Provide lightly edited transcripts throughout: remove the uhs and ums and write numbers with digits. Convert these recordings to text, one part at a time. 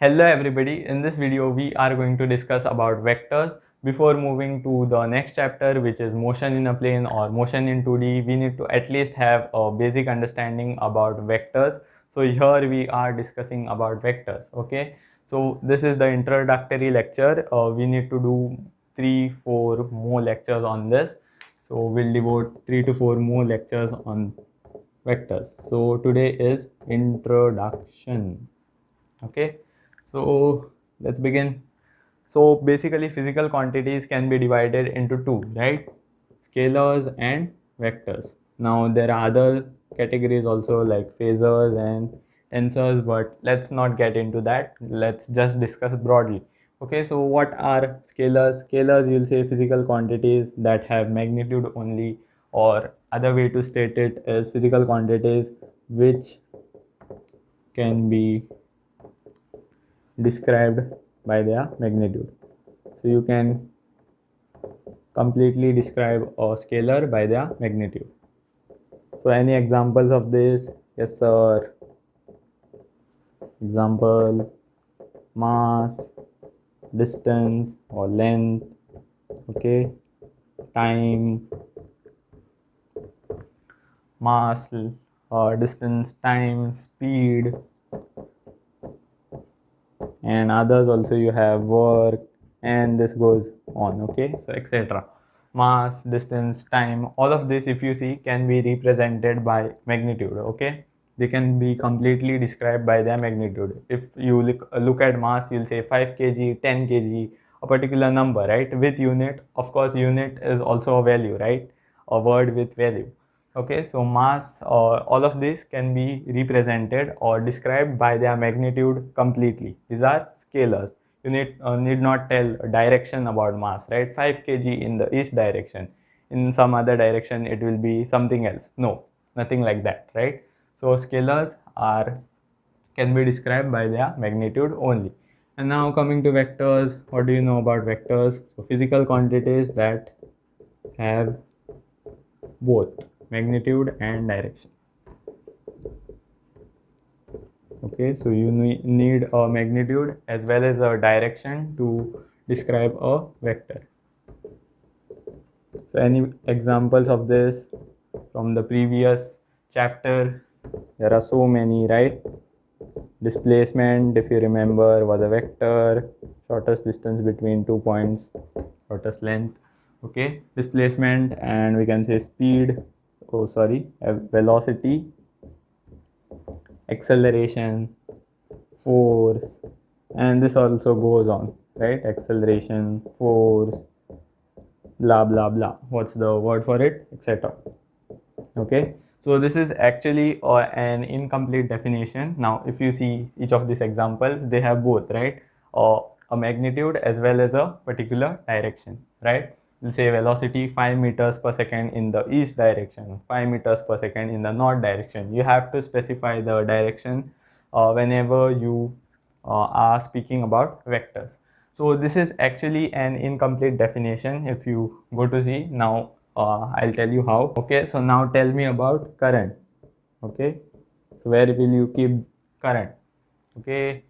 Hello everybody, in this video we are going to discuss about vectors. Before moving to the next chapter, which is motion in a plane or motion in 2D, we need to at least have a basic understanding about vectors. So here we are discussing about vectors, okay. So this is the introductory lecture. We need to do 3-4 more lectures on this. So we'll devote 3 to 4 more lectures on vectors. So today is introduction, okay. So let's begin. So basically physical quantities can be divided into two, right? Scalars and vectors. Now there are other categories also like phasors and tensors, but let's not get into that. Let's just discuss broadly. Okay, so what are scalars? Scalars, you'll say physical quantities that have magnitude only, or other way to state it is physical quantities which can be described by their magnitude. So you can completely describe a scalar by their magnitude. So any examples of this? Yes sir. Example: mass, distance or length, okay, time, mass, distance, time, speed, and others also you have work, and this goes on, okay. So etc. Mass, distance, time, all of this if you see can be represented by magnitude, okay. They can be completely described by their magnitude. If you look at mass, you'll say 5 kg, 10 kg, a particular number, right, with unit. Of course unit is also a value, right, a word with value. Okay, so mass or all of this can be represented or described by their magnitude completely. These are scalars. You need not tell direction about mass, right? 5 kg in the east direction. In some other direction, it will be something else. No, nothing like that, right? So scalars can be described by their magnitude only. And now coming to vectors, what do you know about vectors? So physical quantities that have both magnitude and direction. Okay, so you need a magnitude as well as a direction to describe a vector. So any examples of this from the previous chapter? There are so many, right? Displacement, if you remember, was a vector. Shortest distance between 2 points, shortest length, okay. Displacement, and we can say speed, velocity, acceleration, force, and this also goes on, right? Acceleration, force, blah blah blah, what's the word for it, etc. Okay, so this is actually an incomplete definition. Now if you see each of these examples, they have both, right, a magnitude as well as a particular direction, right? We'll say velocity 5 meters per second in the east direction, 5 meters per second in the north direction. You have to specify the direction whenever you are speaking about vectors. So this is actually an incomplete definition. If you go to see now, I'll tell you how. Okay, so now tell me about current. Okay, so where will you keep current? Okay,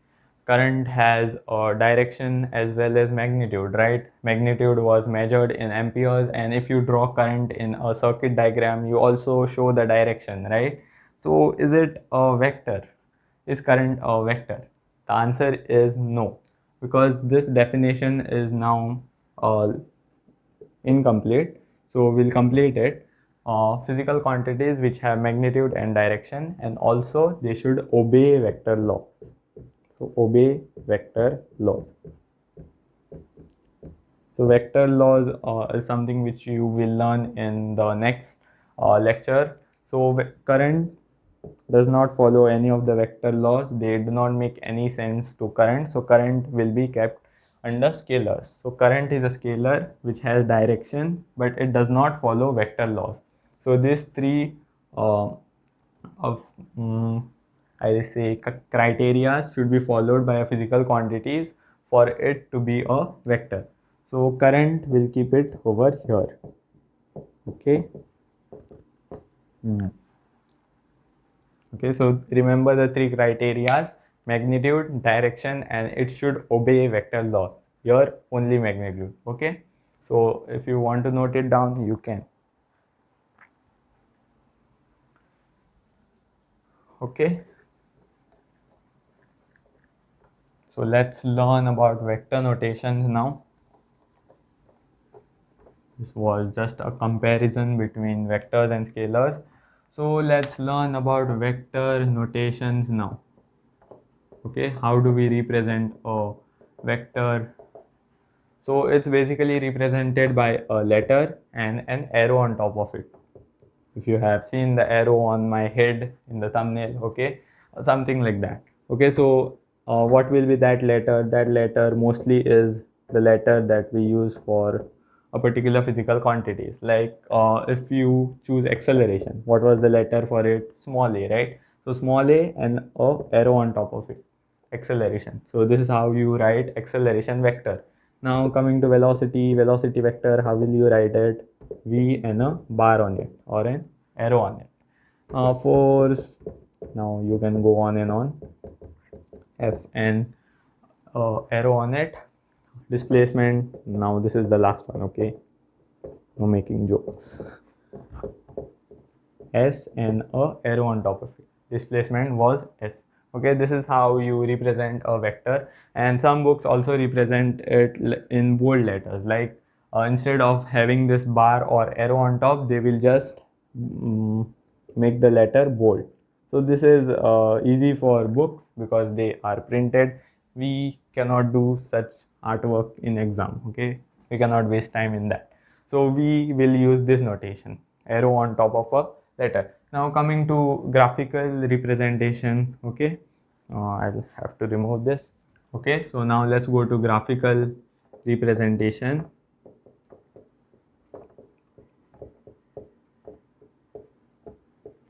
current has a direction as well as magnitude, right? Magnitude was measured in amperes, and if you draw current in a circuit diagram, you also show the direction, right? So is it a vector? Is current a vector? The answer is no, because this definition is now incomplete. So we'll complete it. Physical quantities which have magnitude and direction, and also they should obey vector laws. So obey vector laws. So vector laws is something which you will learn in the next lecture. So current does not follow any of the vector laws. They do not make any sense to current. So current will be kept under scalars. So current is a scalar which has direction, but it does not follow vector laws. So these three of I say criteria should be followed by a physical quantities for it to be a vector. So current will keep it over here. Okay. Okay, so remember the three criterias. magnitude, direction, and it should obey vector law. Here only magnitude. Okay, so if you want to note it down, you can. Okay, so let's learn about vector notations now. This was just a comparison between vectors and scalars. So let's learn about vector notations now. Okay, how do we represent a vector? So it's basically represented by a letter and an arrow on top of it. If you have seen the arrow on my head in the thumbnail, okay, something like that. Okay, so what will be that letter? That letter mostly is the letter that we use for a particular physical quantities. Like if you choose acceleration, what was the letter for it? Small a, right? So small a and a arrow on top of it, acceleration. So this is how you write acceleration vector. Now coming to velocity, velocity vector, how will you write it? V and a bar on it or an arrow on it. Force, now you can go on and on. F and arrow on it. Displacement, now this is the last one, okay? No making jokes. S and a arrow on top of it. Displacement was S. Okay, this is how you represent a vector, and some books also represent it in bold letters. Like instead of having this bar or arrow on top, they will just make the letter bold. So this is easy for books because they are printed. We cannot do such artwork in exam. Okay, we cannot waste time in that. So we will use this notation, arrow on top of a letter. Now coming to graphical representation. Okay, I'll have to remove this. Okay, so now let's go to graphical representation.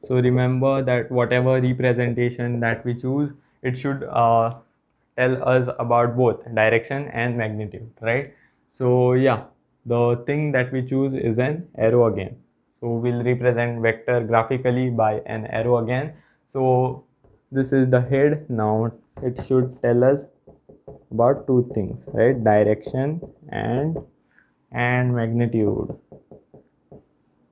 So remember that whatever representation that we choose, it should tell us about both direction and magnitude, right? So yeah, the thing that we choose is an arrow again. So we'll represent vector graphically by an arrow again. So this is the head. Now it should tell us about two things, right? Direction and magnitude.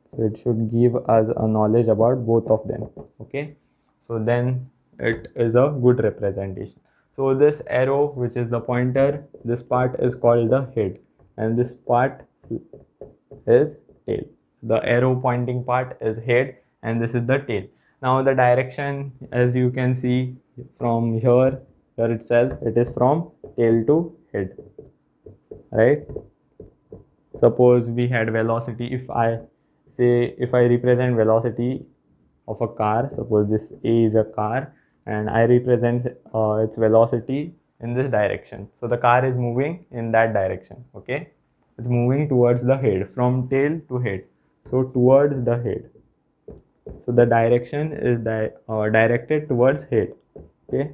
So it should give us a knowledge about both of them. Okay, so then it is a good representation. So this arrow, which is the pointer, this part is called the head and this part is tail. So the arrow pointing part is head and this is the tail. Now the direction, as you can see from here itself, it is from tail to head, right? Suppose we had velocity. If I represent velocity of a car, suppose this A is a car and I represent its velocity in this direction. So the car is moving in that direction. Okay, it's moving towards the head, from tail to head, so towards the head. So the direction is directed towards head. Okay,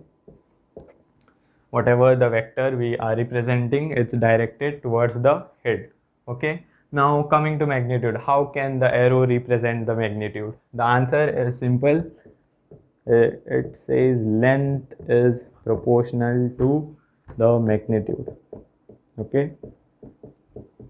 whatever the vector we are representing, it's directed towards the head. Okay, now coming to magnitude, how can the arrow represent the magnitude? The answer is simple. It says length is proportional to the magnitude. Okay,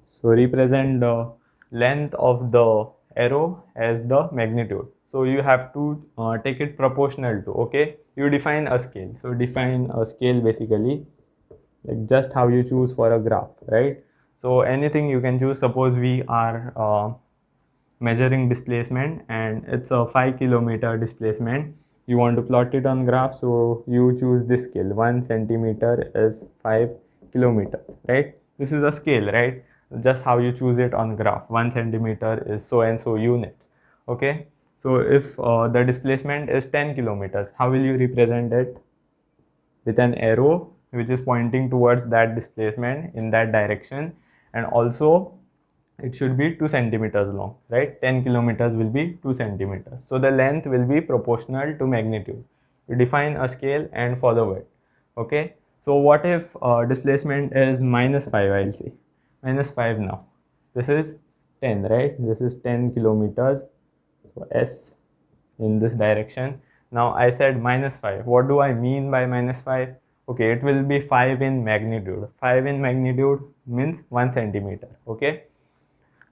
so represent the length of the arrow as the magnitude. So you have to take it proportional to. Okay, you define a scale. So define a scale basically like just how you choose for a graph, right? So anything you can choose. Suppose we are measuring displacement and it's a 5 kilometer displacement. You want to plot it on graph, so you choose this scale. 1 centimeter is 5 kilometers, right? This is a scale, right? Just how you choose it on graph. 1 centimeter is so and so units. Okay, so if the displacement is 10 kilometers, how will you represent it? With an arrow which is pointing towards that displacement in that direction, and also it should be 2 centimeters long, right? 10 kilometers will be 2 centimeters. So the length will be proportional to magnitude. You define a scale and follow it. Okay, so what if displacement is -5? I'll say -5 now. This is 10, right? This is 10 kilometers. So S in this direction. Now I said minus 5. What do I mean by minus 5? Okay, it will be 5 in magnitude. 5 in magnitude means 1 centimeter. Okay,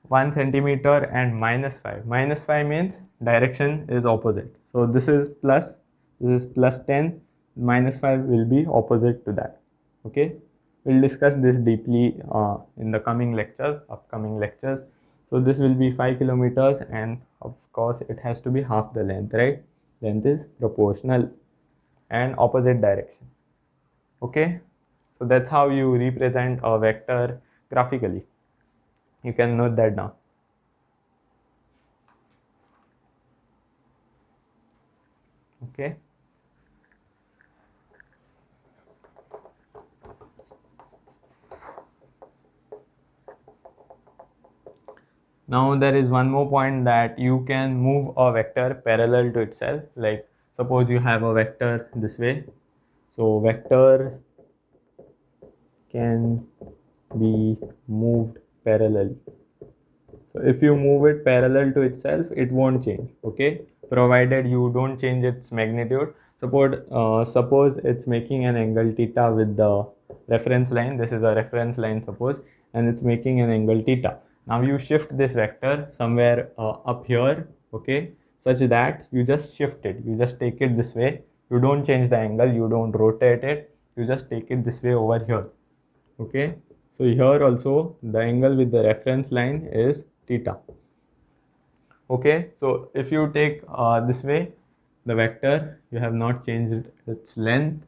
1 centimeter and minus 5. Minus 5 means direction is opposite. So this is plus, this is plus 10. Minus 5 will be opposite to that. Okay, we'll discuss this deeply in the coming lectures, upcoming lectures. So this will be 5 kilometers, and of course it has to be half the length, right? Length is proportional and opposite direction. Okay, so that's how you represent a vector graphically. You can note that down. Okay. Now there is one more point, that you can move a vector parallel to itself. Like suppose you have a vector this way. So vectors can be moved parallelly. So if you move it parallel to itself, it won't change. Okay, provided you don't change its magnitude. Suppose it's making an angle theta with the reference line. This is a reference line, suppose, and it's making an angle theta. Now you shift this vector somewhere up here, okay, such that you just shift it. You just take it this way. You don't change the angle. You don't rotate it. You just take it this way over here. Okay, so here also the angle with the reference line is theta. Okay, so if you take this way, the vector, you have not changed its length.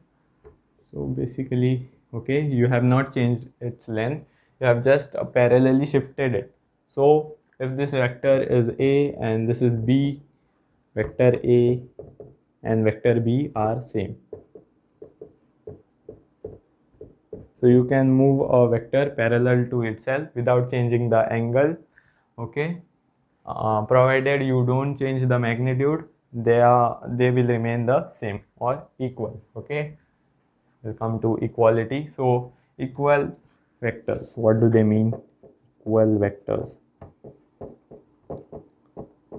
So basically, okay, you have not changed its length, you have just parallelly shifted it. So if this vector is A and this is B, vector A and vector B are same. So you can move a vector parallel to itself without changing the angle. Okay, provided you don't change the magnitude, they will remain the same or equal. Okay, we'll come to equality. So equal vectors, what do they mean? Equal vectors.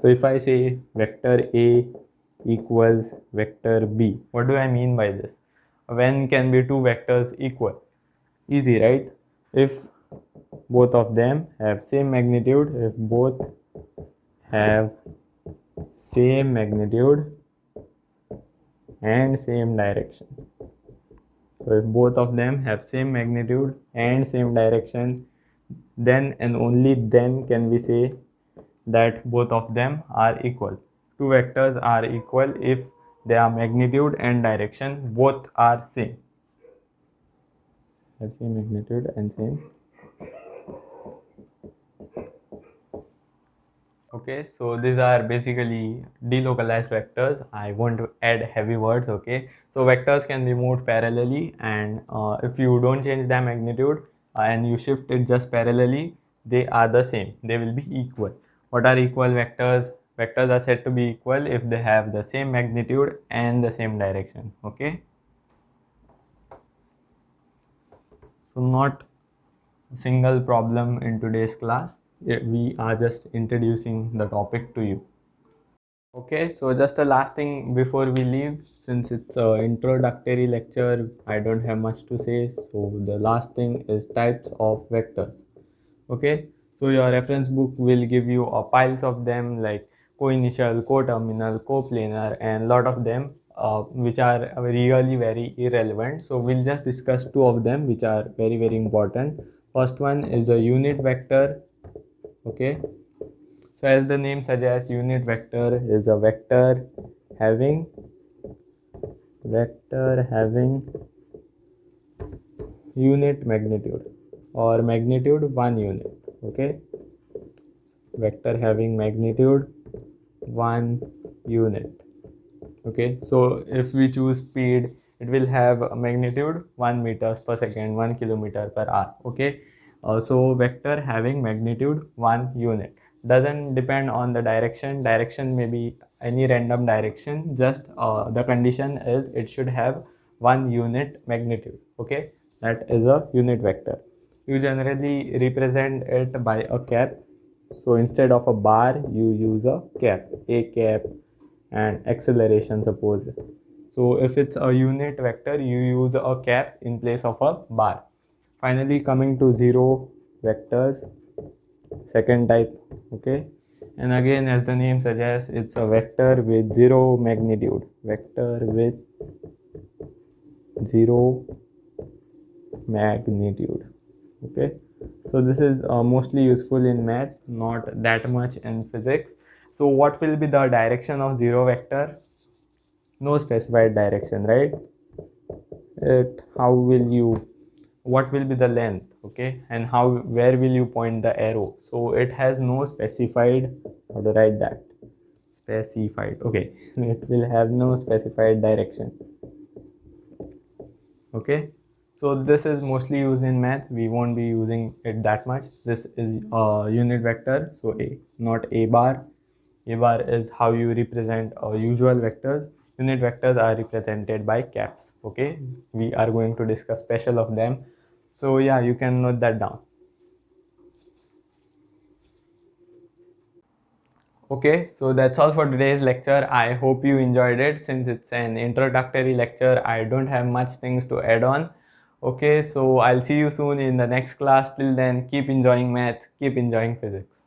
So if I say vector A equals vector B, what do I mean by this? When can be two vectors equal? Easy, right? If both of them have same magnitude, if both have same magnitude and same direction. So if both of them have same magnitude and same direction, then and only then can we say that both of them are equal. Two vectors are equal if their magnitude and direction both are same. Have same magnitude and same. Okay, so these are basically delocalized vectors. I won't add heavy words. Okay, so vectors can be moved parallelly, and if you don't change their magnitude and you shift it just parallelly, they are the same. They will be equal. What are equal vectors? Vectors are said to be equal if they have the same magnitude and the same direction. Okay, so not a single problem in today's class. We are just introducing the topic to you. Okay, so just a last thing before we leave, since it's an introductory lecture, I don't have much to say. So the last thing is types of vectors. Okay, so your reference book will give you piles of them, like co-initial, co-terminal, coplanar, and lot of them which are really very irrelevant. So we'll just discuss two of them which are very important. First one is a unit vector. Okay, so as the name suggests, unit vector is a vector having unit magnitude or magnitude 1 unit. Okay, vector having magnitude 1 unit. Okay, so if we choose speed, it will have a magnitude 1 meters per second, 1 kilometer per hour. Okay, so vector having magnitude 1 unit doesn't depend on the direction. Direction may be any random direction, just the condition is it should have 1 unit magnitude. Okay, that is a unit vector. You generally represent it by a cap. So instead of a bar, you use a cap, a cap, and acceleration, suppose. So if it's a unit vector, you use a cap in place of a bar. Finally, coming to zero vectors, second type. Okay, and again, as the name suggests, it's a vector with zero magnitude. Vector with zero magnitude. Okay, so this is mostly useful in math, not that much in physics. So what will be the direction of zero vector? No specified direction, right? It, how will you, what will be the length, okay, and how, where will you point the arrow? So it has no specified, how to write that, specified, okay. It will have no specified direction. Okay, so this is mostly used in maths. We won't be using it that much. This is a unit vector, so a, not a bar. A bar is how you represent usual vectors. Unit vectors are represented by caps. Okay, we are going to discuss special of them. So yeah, you can note that down. Okay, so that's all for today's lecture. I hope you enjoyed it. Since it's an introductory lecture, I don't have much things to add on. Okay, so I'll see you soon in the next class. Till then, keep enjoying math, keep enjoying physics.